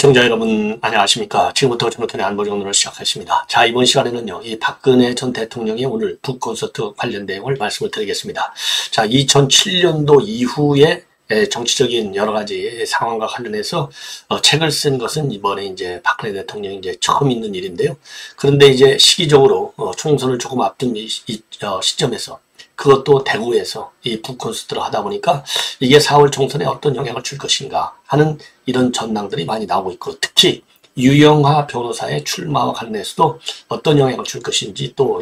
시청자 여러분 안녕하십니까. 지금부터 전호턴의 안보정론을 시작하겠습니다. 자, 이번 시간에는요, 이 박근혜 전 대통령의 오늘 북콘서트 관련 내용을 말씀을 드리겠습니다. 자, 2007년도 이후에 정치적인 여러 가지 상황과 관련해서 책을 쓴 것은 이번에 이제 박근혜 대통령이 이제 처음 있는 일인데요. 그런데 이제 시기적으로 총선을 조금 앞둔 시점에서 그것도 대구에서 이 북콘서트를 하다 보니까 이게 4월 총선에 어떤 영향을 줄 것인가 하는 이런 전망들이 많이 나오고 있고, 특히 유영하 변호사의 출마와 관련해서도 어떤 영향을 줄 것인지 또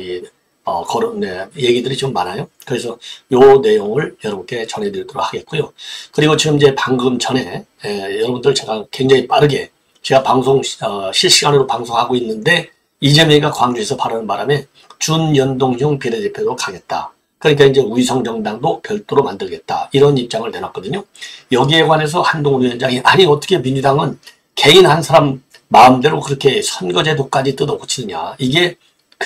그런 얘기들이 좀 많아요. 그래서 요 내용을 여러분께 전해드리도록 하겠고요. 그리고 지금 이제 방금 전에 여러분들 제가 굉장히 빠르게 제가 방송 실시간으로 방송하고 있는데 이재명이가 광주에서 발언한 바람에 준연동형 비례대표로 가겠다. 그러니까 이제 위성정당도 별도로 만들겠다. 이런 입장을 내놨거든요. 여기에 관해서 한동훈 위원장이 아니 어떻게 민주당은 개인 한 사람 마음대로 그렇게 선거제도까지 뜯어고치느냐. 이게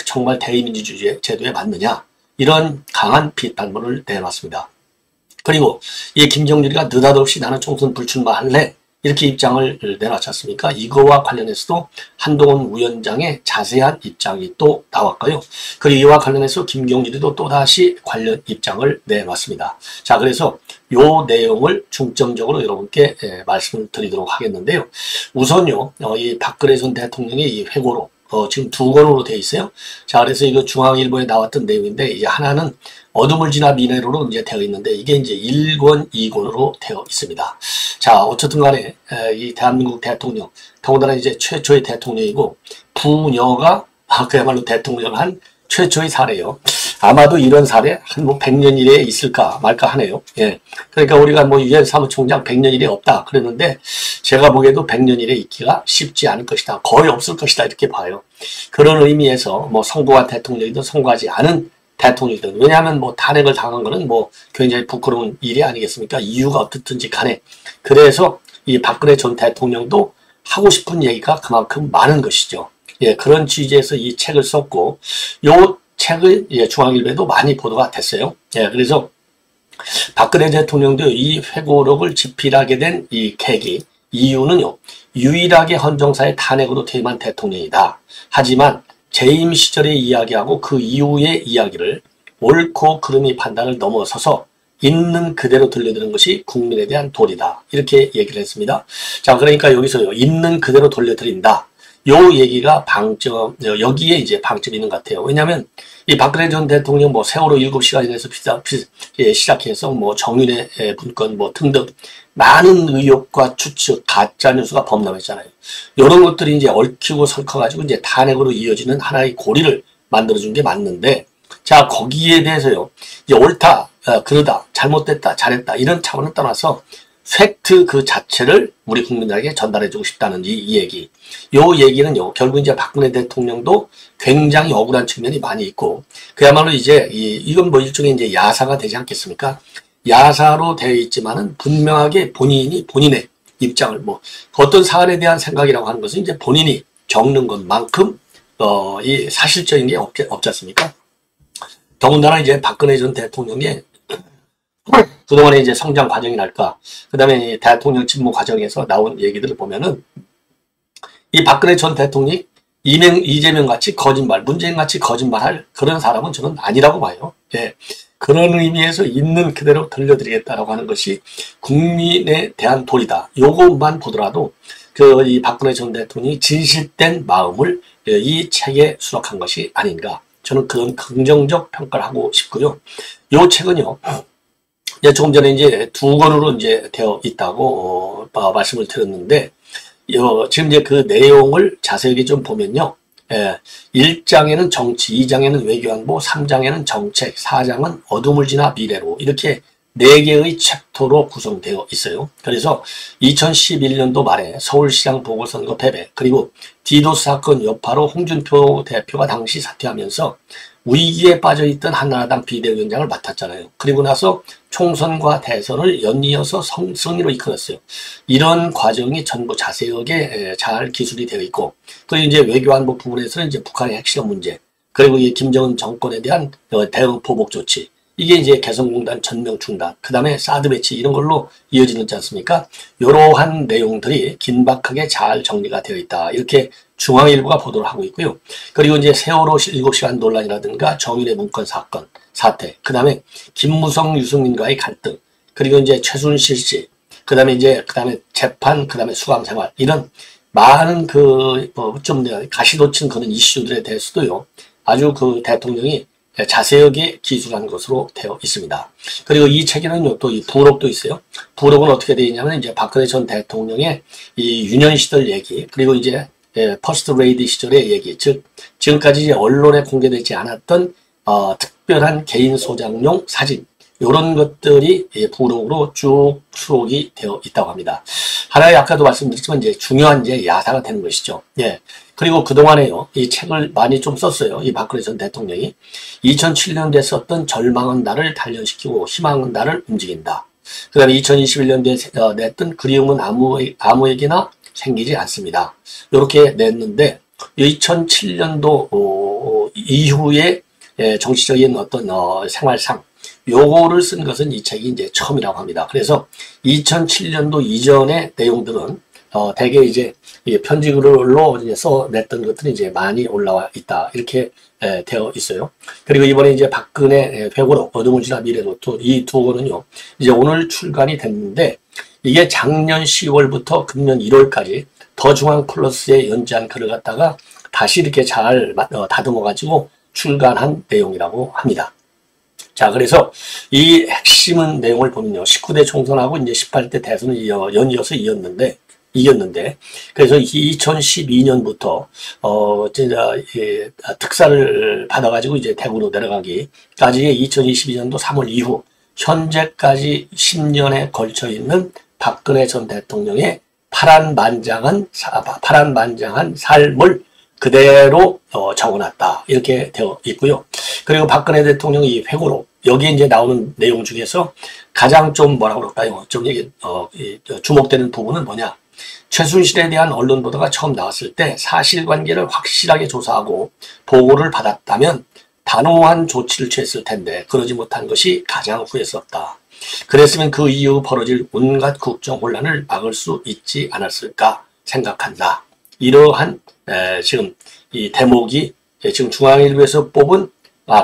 정말 대의민주주의 제도에 맞느냐. 이런 강한 비판문을 내놨습니다. 그리고 이 김정일이가 느닷없이 나는 총선 불출마할래. 이렇게 입장을 내놨지 않습니까? 이거와 관련해서도 한동훈 위원장의 자세한 입장이 또 나왔고요. 그리고 이와 관련해서 김경일이도 또다시 관련 입장을 내놨습니다. 자, 그래서 요 내용을 중점적으로 여러분께 말씀을 드리도록 하겠는데요. 우선요, 이 박근혜 전 대통령의 이 회고록 지금 2권으로 되어 있어요. 자, 그래서 이거 중앙일보에 나왔던 내용인데, 이제 하나는 어둠을 지나 미래로로 이제 되어 있는데, 이게 이제 1권, 2권으로 되어 있습니다. 자, 어쨌든 간에, 이 대한민국 대통령, 더군다나 이제 최초의 대통령이고, 부녀가 그야말로 대통령을 한 최초의 사례요. 아마도 이런 사례 한 100년 이내에 있을까 말까 하네요. 예. 그러니까 우리가 유엔 사무총장 100년 이내에 없다 그랬는데 제가 보기에도 100년 이내에 있기가 쉽지 않을 것이다. 거의 없을 것이다 이렇게 봐요. 그런 의미에서 선거한 대통령이든 선거하지 않은 대통령이든, 왜냐하면 탄핵을 당한 거는 굉장히 부끄러운 일이 아니겠습니까? 이유가 어떻든지 간에. 그래서 이 박근혜 전 대통령도 하고 싶은 얘기가 그만큼 많은 것이죠. 예, 그런 취지에서 이 책을 썼고, 요 책을 중앙일보에도 많이 보도가 됐어요. 예, 그래서 박근혜 대통령도 이 회고록을 집필하게 된 이 계기, 이유는요, 유일하게 헌정사의 탄핵으로 퇴임한 대통령이다. 하지만 재임 시절의 이야기하고 그 이후의 이야기를 옳고 그름의 판단을 넘어서서 있는 그대로 들려드리는 것이 국민에 대한 도리다. 이렇게 얘기를 했습니다. 자, 그러니까 여기서요, 있는 그대로 돌려드린다. 요 얘기가 여기에 이제 방점이 있는 것 같아요. 왜냐하면 이 박근혜 전 대통령 세월호 7시간에서 시작해서 정윤회 분건 등등 많은 의혹과 추측, 가짜뉴스가 범람했잖아요. 이런 것들이 이제 얽히고 설커가지고 이제 탄핵으로 이어지는 하나의 고리를 만들어준 게 맞는데, 자, 거기에 대해서요, 이제 옳다, 그러다, 잘못됐다, 잘했다, 이런 차원을 떠나서 팩트 그 자체를 우리 국민들에게 전달해주고 싶다는 이 얘기. 요 얘기는요, 결국 이제 박근혜 대통령도 굉장히 억울한 측면이 많이 있고, 그야말로 이제 이건 일종의 이제 야사가 되지 않겠습니까? 야사로 되어 있지만은 분명하게 본인의 입장을 어떤 사안에 대한 생각이라고 하는 것은 이제 본인이 겪는 것만큼 이 사실적인 게 없지 않습니까? 더군다나 이제 박근혜 전 대통령의 그동안에 이제 성장 과정이랄까, 그 다음에 대통령 직무 과정에서 나온 얘기들을 보면은 이 박근혜 전 대통령이 이재명 같이 거짓말, 문재인 같이 거짓말할 그런 사람은 저는 아니라고 봐요. 예. 그런 의미에서 있는 그대로 들려드리겠다라고 하는 것이 국민에 대한 도리다. 요것만 보더라도 이 박근혜 전 대통령이 진실된 마음을 이 책에 수록한 것이 아닌가. 저는 그런 긍정적 평가를 하고 싶고요. 요 책은요, 조금 전에 이제 2권으로 이제 되어 있다고 말씀을 드렸는데, 지금 이제 그 내용을 자세하게 좀 보면요, 1장에는 정치, 2장에는 외교안보, 3장에는 정책, 4장은 어둠을 지나 미래로, 이렇게 4개의 챕터로 구성되어 있어요. 그래서 2011년도 말에 서울시장 보궐선거 패배, 그리고 디도스 사건 여파로 홍준표 대표가 당시 사퇴하면서 위기에 빠져있던 한나라당 비대위원장을 맡았잖아요. 그리고 나서 총선과 대선을 연이어서 승리로 이끌었어요. 이런 과정이 전부 자세하게 잘 기술이 되어 있고, 그리고 이제 외교안보 부분에서는 이제 북한의 핵실험 문제, 그리고 이 김정은 정권에 대한 대응 보복 조치, 이게 이제 개성공단 전면 중단, 그 다음에 사드 배치 이런 걸로 이어지지 않습니까? 이러한 내용들이 긴박하게 잘 정리가 되어 있다. 이렇게 중앙일보가 보도를 하고 있고요. 그리고 이제 세월호 7시간 논란이라든가 정일의 문건 사건, 사태, 그 다음에 김무성, 유승민과의 갈등, 그리고 이제 최순실 씨, 그 다음에 재판, 그 다음에 수감 생활, 이런 많은 좀 가시돋친 그런 이슈들에 대해서도요, 아주 그 대통령이 자세하게 기술한 것으로 되어 있습니다. 그리고 이 책에는요, 또 이 부록도 있어요. 부록은 어떻게 되어 있냐면, 이제 박근혜 전 대통령의 이 유년 시절 얘기, 그리고 이제 퍼스트 레이디 시절의 얘기, 즉, 지금까지 이제 언론에 공개되지 않았던, 특별한 개인 소장용 사진, 이런 것들이 부록으로 쭉 수록이 되어 있다고 합니다. 하나의 아까도 말씀드렸지만 이제 중요한 이제 야사가 되는 것이죠. 예. 그리고 그동안에요, 이 책을 많이 좀 썼어요. 이 박근혜 전 대통령이 2007년도에 썼던 절망은 나를 단련시키고 희망은 나를 움직인다. 그 다음에 2021년도에 냈던 그리움은 아무에게나 생기지 않습니다. 이렇게 냈는데 2007년도 이후에 정치적인 어떤 생활상 요거를 쓴 것은 이 책이 이제 처음이라고 합니다. 그래서 2007년도 이전의 내용들은 대개 이제 편지글로 이제 써냈던 것들이 이제 많이 올라와 있다. 이렇게 되어 있어요. 그리고 이번에 이제 박근혜 회고록 어둠을 지나 미래로또 이 두 권은요, 이제 오늘 출간이 됐는데 이게 작년 10월부터 금년 1월까지 더 중앙 플러스에 연재한 글을 갖다가 다시 이렇게 잘 다듬어 가지고 출간한 내용이라고 합니다. 자, 그래서 이 핵심은 내용을 보면요. 19대 총선하고 이제 18대 대선을 연이어서 이겼는데, 그래서 2012년부터, 진짜, 특사를 받아가지고 이제 대구로 내려가기까지의 2022년도 3월 이후, 현재까지 10년에 걸쳐 있는 박근혜 전 대통령의 파란만장한 삶을 그대로 적어놨다. 이렇게 되어 있고요. 그리고 박근혜 대통령이 회고록, 여기에 이제 나오는 내용 중에서 가장 좀 뭐라 그럴까요? 좀 주목되는 부분은 뭐냐? 최순실에 대한 언론 보도가 처음 나왔을 때 사실관계를 확실하게 조사하고 보고를 받았다면 단호한 조치를 취했을 텐데 그러지 못한 것이 가장 후회스럽다. 그랬으면 그 이후 벌어질 온갖 국정 혼란을 막을 수 있지 않았을까 생각한다. 이러한 지금 이 대목이 지금 중앙일보에서 뽑은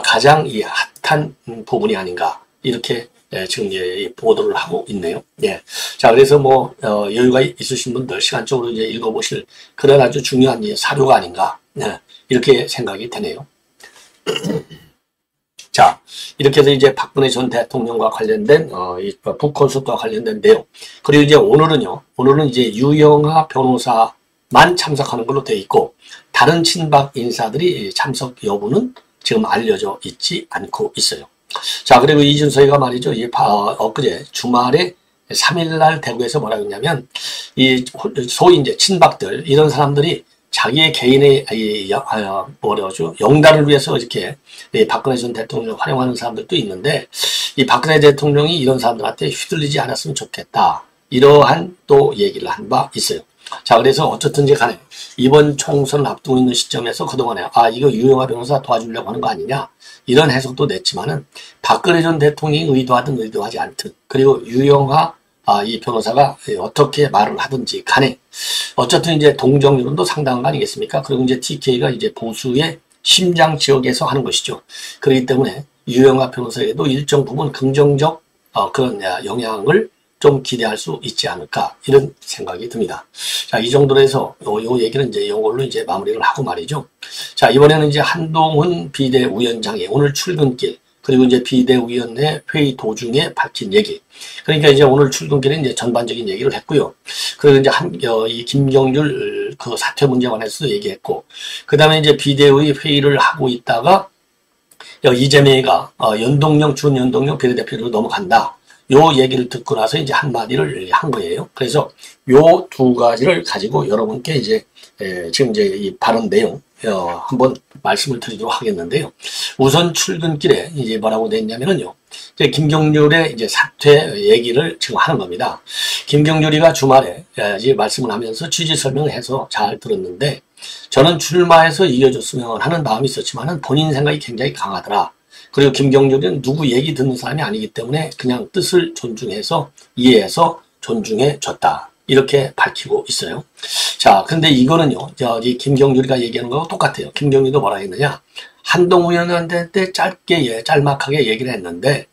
가장 이 핫한 부분이 아닌가 이렇게 지금 보도를 하고 있네요. 예. 자, 그래서 뭐 여유가 있으신 분들 시간적으로 이제 읽어보실 그런 아주 중요한 사료가 아닌가 이렇게 생각이 되네요. 자, 이렇게 해서 이제 박근혜 전 대통령과 관련된 이 북콘서트와 관련된 내용. 그리고 이제 오늘은 이제 유영하 변호사만 참석하는 걸로 되어 있고 다른 친박 인사들이 참석 여부는 지금 알려져 있지 않고 있어요. 자, 그리고 이준석이가 말이죠. 엊그제 주말에 3일날 대구에서 뭐라 했냐면, 소위 이제 친박들, 이런 사람들이 자기의 개인의, 영달을 위해서 이렇게 박근혜 전 대통령을 활용하는 사람들도 있는데, 이 박근혜 대통령이 이런 사람들한테 휘둘리지 않았으면 좋겠다. 이러한 또 얘기를 한 바 있어요. 자, 그래서 어쨌든지 간에 이번 총선을 앞두고 있는 시점에서 그동안에 이거 유영하 변호사 도와주려고 하는 거 아니냐 이런 해석도 냈지만은 박근혜 전 대통령이 의도하든 의도하지 않든 그리고 유영하 이 변호사가 어떻게 말을 하든지 간에 어쨌든 이제 동정 여론도 상당한 거 아니겠습니까? 그리고 이제 TK가 이제 보수의 심장 지역에서 하는 것이죠. 그렇기 때문에 유영하 변호사에도 일정 부분 긍정적 그런 영향을 좀 기대할 수 있지 않을까 이런 생각이 듭니다. 자, 이 정도로 해서 요 얘기는 이제 이걸로 이제 마무리를 하고 말이죠. 자, 이번에는 이제 한동훈 비대위원장의 오늘 출근길 그리고 이제 비대위원회 회의 도중에 밝힌 얘기. 그러니까 이제 오늘 출근길에 이제 전반적인 얘기를 했고요. 그리고 이제 이 김경률 그 사퇴 문제에 관해서도 얘기했고, 그 다음에 이제 비대위 회의를 하고 있다가 이재명이가 준연동형 비례대표로 넘어간다. 요 얘기를 듣고 나서 이제 한마디를 한 거예요. 그래서 요 두 가지를 가지고 여러분께 이제 지금 이제 이 발언 내용 한번 말씀을 드리도록 하겠는데요. 우선 출근길에 이제 뭐라고 됐냐면은요. 이제 김경률의 이제 사퇴 얘기를 지금 하는 겁니다. 김경률이가 주말에 이제 말씀을 하면서 취지 설명을 해서 잘 들었는데 저는 출마해서 이겨줬으면 하는 마음이 있었지만은 본인 생각이 굉장히 강하더라. 그리고 김경률은 누구 얘기 듣는 사람이 아니기 때문에 그냥 뜻을 존중해서 이해해서 존중해 줬다. 이렇게 밝히고 있어요. 자, 근데 이거는요, 저기 김경률이가 얘기하는 거하고 똑같아요. 김경률도 뭐라 했느냐. 한동훈 위원한테 짧게, 짤막하게 얘기를 했는데,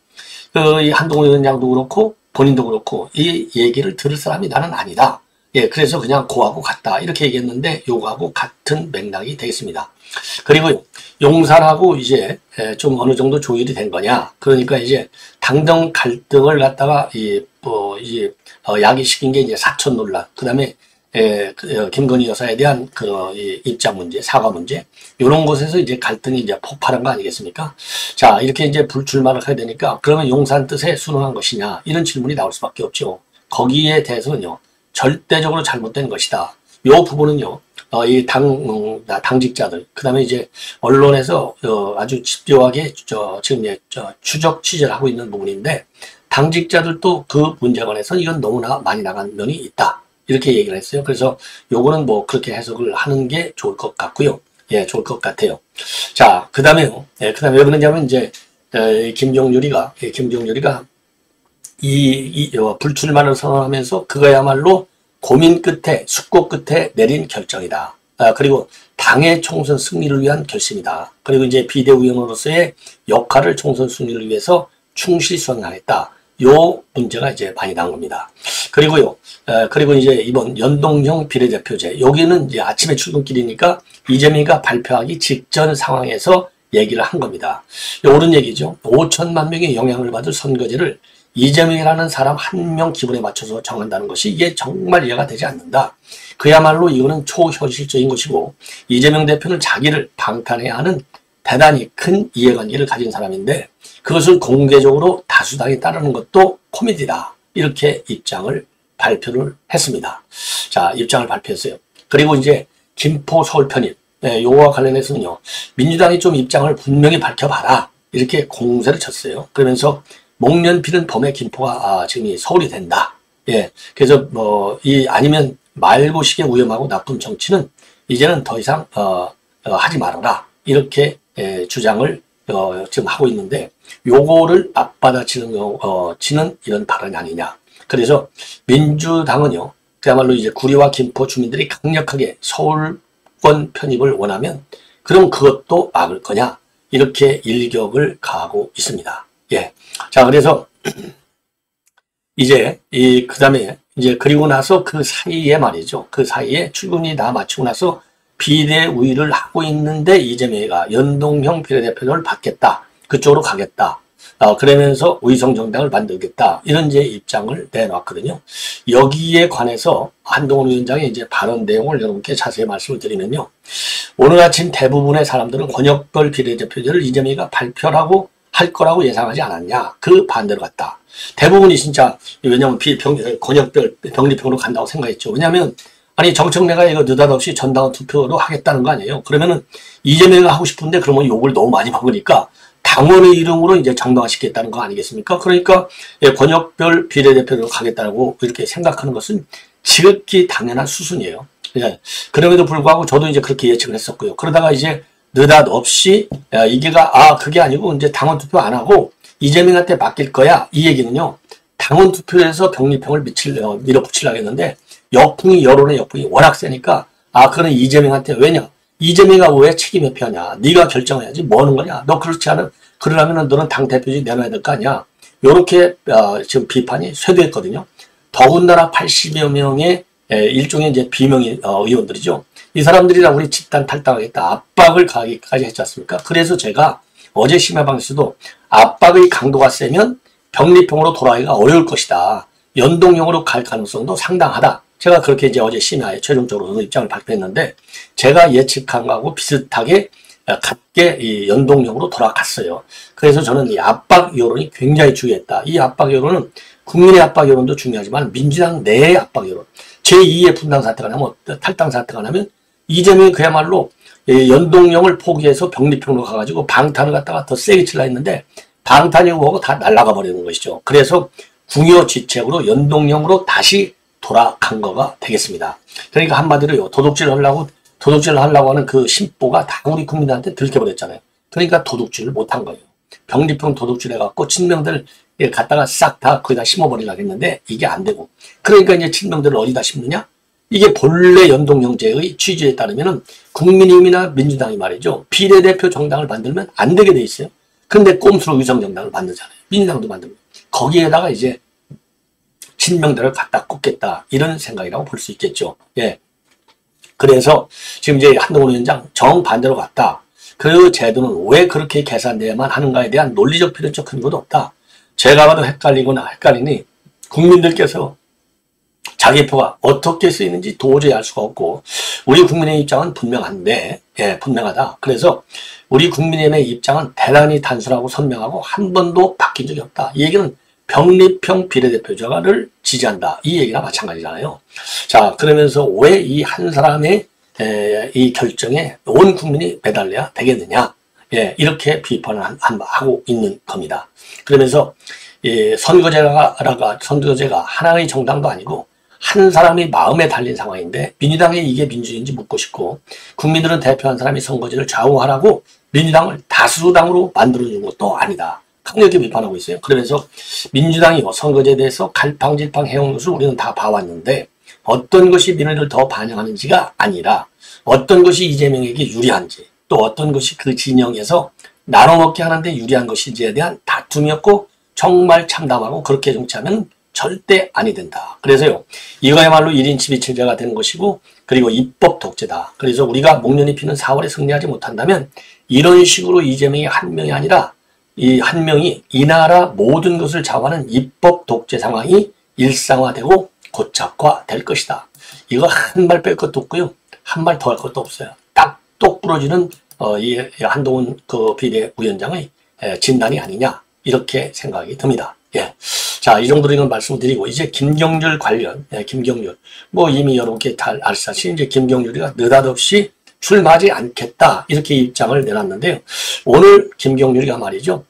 이 한동훈 위원장도 그렇고, 본인도 그렇고, 이 얘기를 들을 사람이 나는 아니다. 예, 그래서 그냥 고하고 같다. 이렇게 얘기했는데, 요거하고 같은 맥락이 되겠습니다. 그리고 용산하고 이제 좀 어느 정도 조율이 된 거냐. 그러니까 이제 당정 갈등을 갖다가 야기시킨 게 이제 사천 논란. 그 다음에 김건희 여사에 대한 이 입장 문제, 사과 문제. 요런 곳에서 이제 갈등이 이제 폭발한 거 아니겠습니까? 자, 이렇게 이제 불출마를 하게 되니까 그러면 용산 뜻에 순응한 것이냐. 이런 질문이 나올 수밖에 없죠. 거기에 대해서는요. 절대적으로 잘못된 것이다. 요 부분은요. 이 당직자들, 그 다음에 이제 언론에서 아주 집요하게 지금 추적 취재를 하고 있는 부분인데, 당직자들도 그 문제에 관해서 이건 너무나 많이 나간 면이 있다. 이렇게 얘기를 했어요. 그래서 요거는 뭐 그렇게 해석을 하는 게 좋을 것 같고요. 예, 좋을 것 같아요. 자, 그 다음에요. 예, 그 다음에 왜 그러냐면 이제, 김종률이가 불출마를 선언하면서 그거야말로 고민 끝에, 숙고 끝에 내린 결정이다. 그리고 당의 총선 승리를 위한 결심이다. 그리고 이제 비대위원으로서의 역할을 총선 승리를 위해서 충실히 수행하겠다. 요 문제가 이제 많이 나온 겁니다. 그리고요, 그리고 이제 이번 연동형 비례대표제, 여기는 이제 아침에 출근길이니까 이재명이가 발표하기 직전 상황에서 얘기를 한 겁니다. 옳은 얘기죠. 5천만 명의 영향을 받을 선거제를 이재명이라는 사람 한 명 기분에 맞춰서 정한다는 것이 이게 정말 이해가 되지 않는다. 그야말로 이거는 초현실적인 것이고 이재명 대표는 자기를 방탄해야 하는 대단히 큰 이해관계를 가진 사람인데 그것을 공개적으로 다수당에 따르는 것도 코미디다. 이렇게 입장을 발표를 했습니다. 자, 입장을 발표했어요. 그리고 이제 김포 서울 편입, 요거와 관련해서는요. 민주당이 좀 입장을 분명히 밝혀봐라. 이렇게 공세를 쳤어요. 그러면서 목련 피는 봄에 김포가 지금 서울이 된다. 예, 그래서 아니면 말고식의 위험하고 나쁜 정치는 이제는 더 이상 하지 말아라. 이렇게 주장을 지금 하고 있는데 요거를 맞받아치는 치는 이런 발언이 아니냐. 그래서 민주당은요. 그야말로 이제 구리와 김포 주민들이 강력하게 서울권 편입을 원하면 그럼 그것도 막을 거냐. 이렇게 일격을 가하고 있습니다. 예. 자, 그래서, 이제, 그 다음에, 이제, 그리고 나서 그 사이에 말이죠. 그 사이에 출근이 다 마치고 나서 비대위를 하고 있는데 이재명이가 연동형 비례대표를 받겠다. 그쪽으로 가겠다. 그러면서 의성정당을 만들겠다. 이런 이제 입장을 내놨거든요. 여기에 관해서 한동훈 위원장의 이제 발언 내용을 여러분께 자세히 말씀을 드리면요. 오늘 아침 대부분의 사람들은 권역별 비례대표제를 이재명이가 발표하고 할 거라고 예상하지 않았냐. 그 반대로 갔다. 대부분이 진짜 왜냐하면 권역별 병리평으로 간다고 생각했죠. 왜냐하면 아니 정청래가 이거 느닷없이 전당원 투표로 하겠다는 거 아니에요. 그러면은 이재명이 하고 싶은데 그러면 욕을 너무 많이 먹으니까 당원의 이름으로 이제 정당화시키겠다는 거 아니겠습니까? 그러니까 권역별 비례대표로 가겠다고 이렇게 생각하는 것은 지극히 당연한 수순이에요. 그럼에도 불구하고 저도 이제 그렇게 예측을 했었고요. 그러다가 이제 느닷없이 그게 아니고 이제 당원 투표 안 하고 이재명한테 맡길 거야. 이 얘기는요. 당원 투표에서 병리평을 밀어붙이려고 했는데 여론의 역풍이 워낙 세니까 그건 이재명한테 왜냐? 이재명이가 왜 책임 회피하냐? 네가 결정해야지 뭐 하는 거냐? 너 그렇지 않으면 그러려면 너는 당대표직 내놔야 될 거 아니야? 요렇게 지금 비판이 쇄도했거든요. 더군다나 80여 명의 일종의 이제 비명 의원들이죠. 이 사람들이랑 우리 집단 탈당하겠다. 압박을 가하기까지 했지 않습니까? 그래서 제가 어제 심야방에서도 압박의 강도가 세면 병리평으로 돌아가기가 어려울 것이다. 연동형으로 갈 가능성도 상당하다. 제가 그렇게 이제 어제 심야에 최종적으로 입장을 발표했는데 제가 예측한 거하고 비슷하게 같게 이 연동형으로 돌아갔어요. 그래서 저는 이 압박 여론이 굉장히 중요했다. 이 압박 여론은 국민의 압박 여론도 중요하지만 민주당 내의 압박 여론. 제2의 분당 사태가 나면 탈당 사태가 나면 이재명이 그야말로 연동형을 포기해서 병리평으로 가가지고 방탄을 갖다가 더 세게 칠라 했는데 방탄이 오고 다 날아가 버리는 것이죠. 그래서 궁여지책으로 연동형으로 다시 돌아간 거가 되겠습니다. 그러니까 한마디로요. 도둑질을 하려고 하는 그 심보가 다 우리 국민한테 들켜버렸잖아요. 그러니까 도둑질을 못한 거예요. 병리병 도둑질 해갖고 친명들 갖다가 싹 다 거기다 심어버리려고 했는데 이게 안 되고. 그러니까 이제 친명들을 어디다 심느냐? 이게 본래 연동형제의 취지에 따르면은 국민의힘이나 민주당이 말이죠. 비례대표 정당을 만들면 안 되게 돼 있어요. 근데 꼼수로 위성정당을 만들잖아요. 민주당도 만들고. 거기에다가 이제 친명들을 갖다 꽂겠다. 이런 생각이라고 볼 수 있겠죠. 예. 그래서 지금 이제 한동훈 위원장 정반대로 갔다. 그 제도는 왜 그렇게 계산돼야만 하는가에 대한 논리적 필요적 근거도 없다. 제가 봐도 헷갈리니 국민들께서 자기 표가 어떻게 쓰이는지 도저히 알 수가 없고 우리 국민의 입장은 분명한데 분명하다. 그래서 우리 국민의힘의 입장은 대단히 단순하고 선명하고 한 번도 바뀐 적이 없다. 이 얘기는 병리평 비례대표자를 지지한다. 이 얘기나 마찬가지잖아요. 자, 그러면서 왜 이 한 사람의 이 결정에 온 국민이 매달려야 되겠느냐. 이렇게 비판을 하고 있는 겁니다. 그러면서 선거제가 하나의 정당도 아니고 한 사람이 마음에 달린 상황인데 민주당이 이게 민주주의인지 묻고 싶고 국민들은 대표한 사람이 선거제를 좌우하라고 민주당을 다수당으로 만들어준 것도 아니다. 강력히 비판하고 있어요. 그러면서 민주당이 선거제에 대해서 갈팡질팡 해온 것을 우리는 다 봐왔는데 어떤 것이 민의를 더 반영하는지가 아니라 어떤 것이 이재명에게 유리한지 또 어떤 것이 그 진영에서 나눠먹게 하는데 유리한 것인지에 대한 다툼이었고 정말 참담하고 그렇게 정치하면 절대 아니 된다. 그래서요. 이거야말로 1인 12체제가 되는 것이고 그리고 입법 독재다. 그래서 우리가 목련이 피는 4월에 승리하지 못한다면 이런 식으로 이재명이 한 명이 아니라 이 한 명이 이 나라 모든 것을 좌우하는 입법 독재 상황이 일상화되고 고착화될 것이다. 이거 한 말 뺄 것도 없고요. 한 말 더 할 것도 없어요. 딱 똑 부러지는 이 한동훈 그 비대위원장의 진단이 아니냐 이렇게 생각이 듭니다. 예. 자, 이 정도로 이건 말씀을 드리고 이제 김경률 관련 김경률 뭐 이미 여러분께 잘 아시다시피 이제 김경률이가 느닷없이 출마하지 않겠다 이렇게 입장을 내놨는데요. 오늘 김경률이가 말이죠.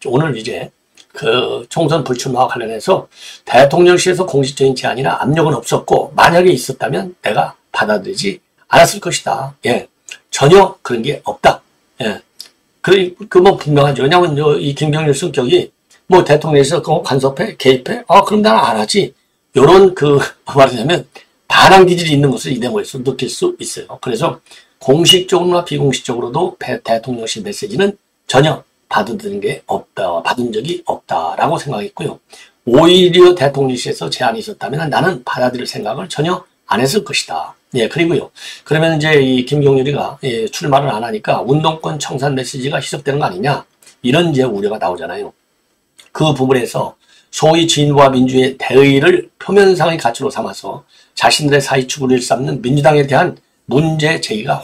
오늘 이제 그 총선 불출마와 관련해서 대통령실에서 공식적인 제안이나 압력은 없었고 만약에 있었다면 내가 받아들이지 않았을 것이다. 예, 전혀 그런 게 없다. 예, 그 뭐 분명하죠. 왜냐하면 이 김경률 성격이 뭐 대통령에서 그거 간섭해 개입해 그럼 나는 안 하지. 요런 그 말하자면 반항 기질이 있는 것을 이 대목에서 느낄 수 있어요. 그래서 공식적으로나 비공식적으로도 대통령실 메시지는 전혀 받은 적이 없다라고 생각했고요. 오히려 대통령실에서 제안이 있었다면 나는 받아들일 생각을 전혀 안 했을 것이다. 예, 그리고요. 그러면 이제 이 김경률이가 출마를 안 하니까 운동권 청산 메시지가 희석되는 거 아니냐 이런 이제 우려가 나오잖아요. 그 부분에서 소위 진보와 민주의 대의를 표면상의 가치로 삼아서 자신들의 사이축을 일삼는 민주당에 대한 문제 제기를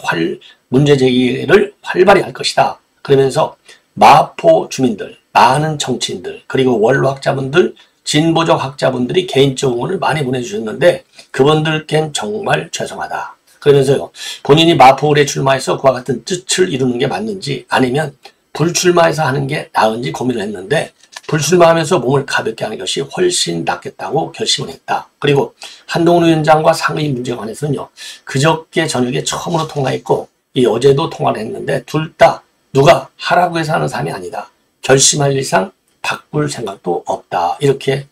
활발히 할 것이다. 그러면서 마포 주민들, 많은 정치인들, 그리고 원로학자분들, 진보적 학자분들이 개인적 응원을 많이 보내주셨는데 그분들께는 정말 죄송하다. 그러면서요. 본인이 마포을에 출마해서 그와 같은 뜻을 이루는 게 맞는지 아니면 불출마해서 하는 게 나은지 고민을 했는데 불출마하면서 몸을 가볍게 하는 것이 훨씬 낫겠다고 결심을 했다. 그리고 한동훈 위원장과 상의 문제에 관해서는요. 그저께 저녁에 처음으로 통화했고 어제도 통화를 했는데 둘 다 누가 하라고 해서 하는 사람이 아니다. 결심할 이상 바꿀 생각도 없다. 이렇게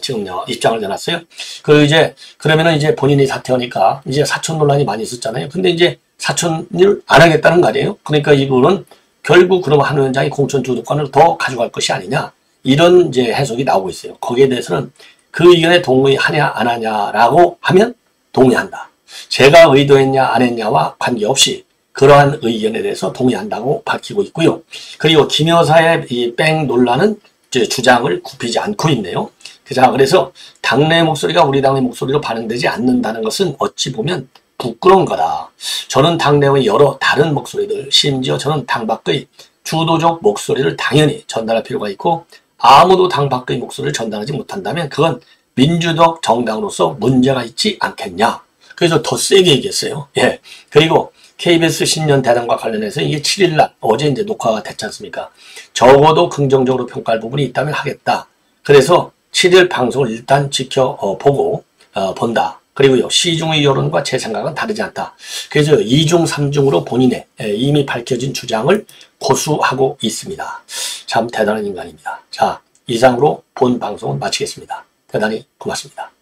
지금요 입장을 내놨어요. 그러면은 이제 본인이 사퇴하니까 이제 사촌 논란이 많이 있었잖아요. 근데 이제 사촌을 안 하겠다는 거 아니에요? 그러니까 이분은 결국 그러면 한 위원장이 공천 주도권을 더 가져갈 것이 아니냐. 이런 이제 해석이 나오고 있어요. 거기에 대해서는 그 의견에 동의하냐 안 하냐라고 하면 동의한다. 제가 의도했냐 안 했냐와 관계없이 그러한 의견에 대해서 동의한다고 밝히고 있고요. 그리고 김 여사의 이 뺑 논란은 이제 주장을 굽히지 않고 있네요. 자, 그래서 당내 목소리가 우리 당의 목소리로 반영되지 않는다는 것은 어찌 보면 부끄러운 거다. 저는 당내의 여러 다른 목소리들, 심지어 저는 당 밖의 주도적 목소리를 당연히 전달할 필요가 있고 아무도 당 밖의 목소리를 전달하지 못한다면 그건 민주적 정당으로서 문제가 있지 않겠냐. 그래서 더 세게 얘기했어요. 예. 그리고 KBS 신년 대단과 관련해서 이게 7일날 어제 이제 녹화가 됐지 않습니까? 적어도 긍정적으로 평가할 부분이 있다면 하겠다. 그래서 7일 방송을 일단 지켜보고 본다. 그리고요, 시중의 여론과 제 생각은 다르지 않다. 그래서 2중, 3중으로 본인의 이미 밝혀진 주장을 고수하고 있습니다. 참 대단한 인간입니다. 자, 이상으로 본 방송은 마치겠습니다. 대단히 고맙습니다.